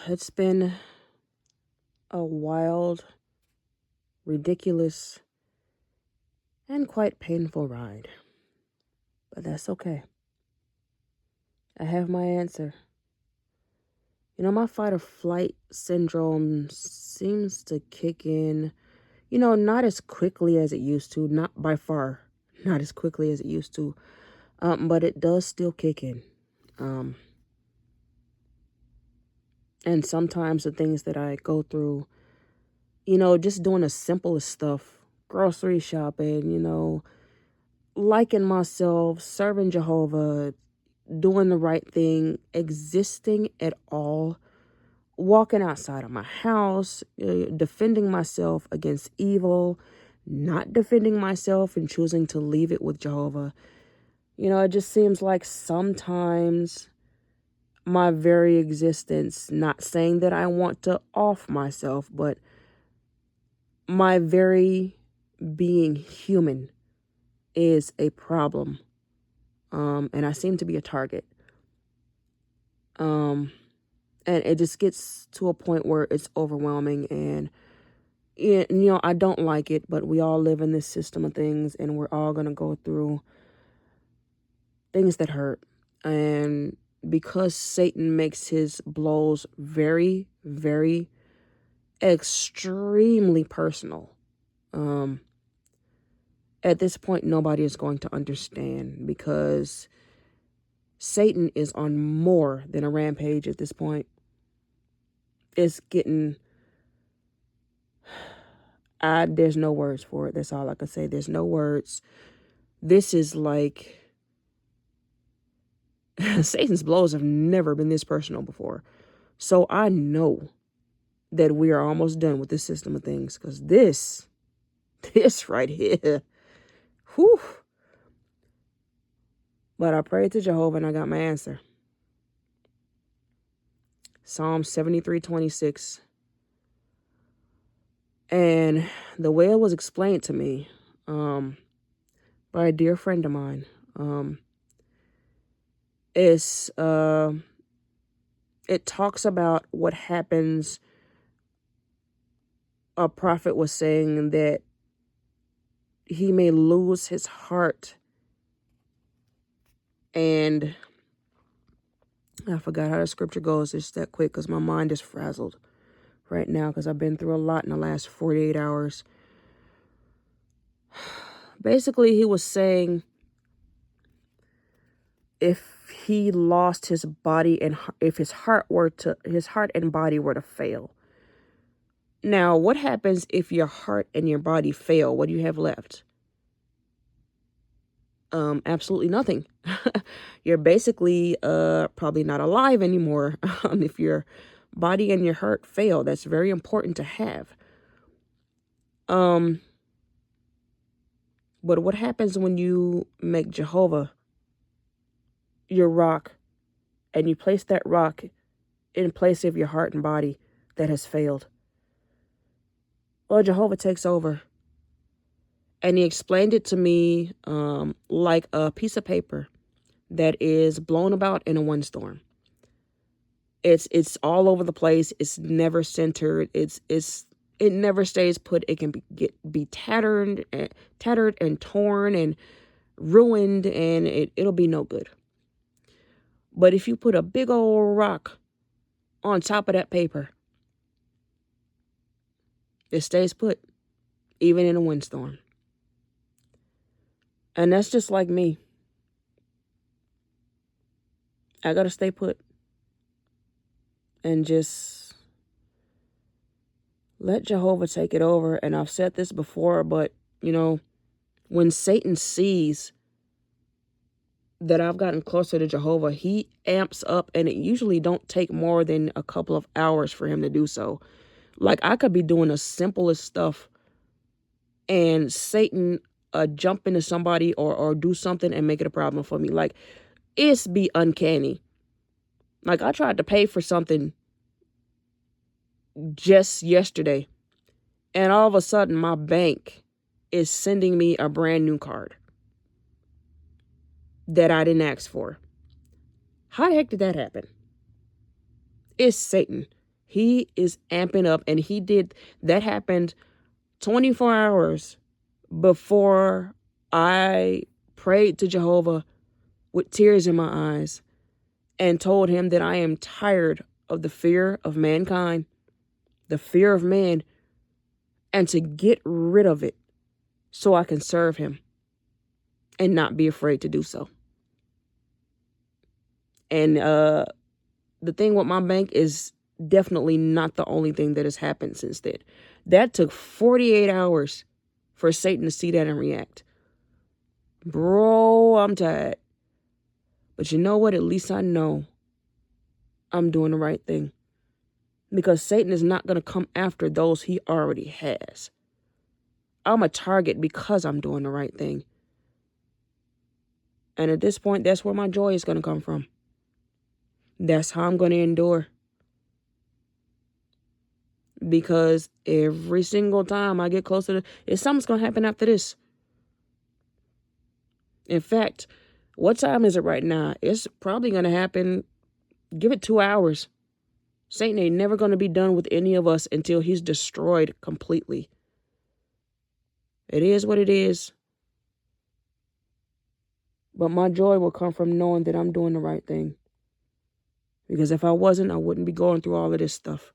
It's been a wild, ridiculous, and quite painful ride. But that's okay. I have my answer. My fight or flight syndrome seems to kick in, not as quickly as it used to, not by far, not as quickly as it used to, but it does still kick in. Um, and sometimes the things that I go through, just doing the simplest stuff, grocery shopping, liking myself, serving Jehovah, doing the right thing, existing at all, walking outside of my house, defending myself against evil, not defending myself and choosing to leave it with Jehovah. It just seems like sometimes my very existence, not saying that I want to off myself, but my very being human is a problem. And I seem to be a target. And it just gets to a point where it's overwhelming, and I don't like it, but we all live in this system of things, and we're all going to go through things that hurt. And because Satan makes his blows very, very extremely personal, at this point, nobody is going to understand, because Satan is on more than a rampage at this point. It's getting... there's no words for it. That's all I can say. There's no words. This is like... Satan's blows have never been this personal before. So I know that we are almost done with this system of things, because this right here, whew. But I prayed to Jehovah and I got my answer. Psalm 73:26. And the way it was explained to me by a dear friend of mine is it talks about what happens. A prophet was saying that he may lose his heart, and I forgot how the scripture goes. It's that quick because my mind is frazzled right now, because I've been through a lot in the last 48 hours. Basically, he was saying if he lost his body, and if his heart and body were to fail. Now, what happens if your heart and your body fail? What do you have left? Absolutely nothing. You're basically probably not alive anymore. If your body and your heart fail, that's very important to have. But what happens when you make Jehovah your rock, and you place that rock in place of your heart and body that has failed? Well, Jehovah takes over. And he explained it to me like a piece of paper that is blown about in a windstorm. It's all over the place. It's never centered. It never stays put. It can be tattered and torn and ruined, and it'll be no good. But if you put a big old rock on top of that paper, it stays put, even in a windstorm. And that's just like me. I gotta stay put and just let Jehovah take it over. And I've said this before, but when Satan sees that I've gotten closer to Jehovah, he amps up, and it usually don't take more than a couple of hours for him to do so. Like, I could be doing the simplest stuff, and Satan jump into somebody or do something and make it a problem for me. Like, it's be uncanny. Like, I tried to pay for something just yesterday, and all of a sudden my bank is sending me a brand new card that I didn't ask for. How the heck did that happen? It's Satan. He is amping up, and that happened 24 hours before I prayed to Jehovah with tears in my eyes and told him that I am tired of the fear of mankind, the fear of man, and to get rid of it so I can serve him and not be afraid to do so. And the thing with my bank is definitely not the only thing that has happened since then. That took 48 hours for Satan to see that and react. Bro, I'm tired. But you know what? At least I know I'm doing the right thing. Because Satan is not going to come after those he already has. I'm a target because I'm doing the right thing. And at this point, that's where my joy is going to come from. That's how I'm going to endure. Because every single time I get closer to, something's going to happen after this. In fact, what time is it right now? It's probably going to happen, give it 2 hours. Satan ain't never going to be done with any of us until he's destroyed completely. It is what it is. But my joy will come from knowing that I'm doing the right thing. Because if I wasn't, I wouldn't be going through all of this stuff.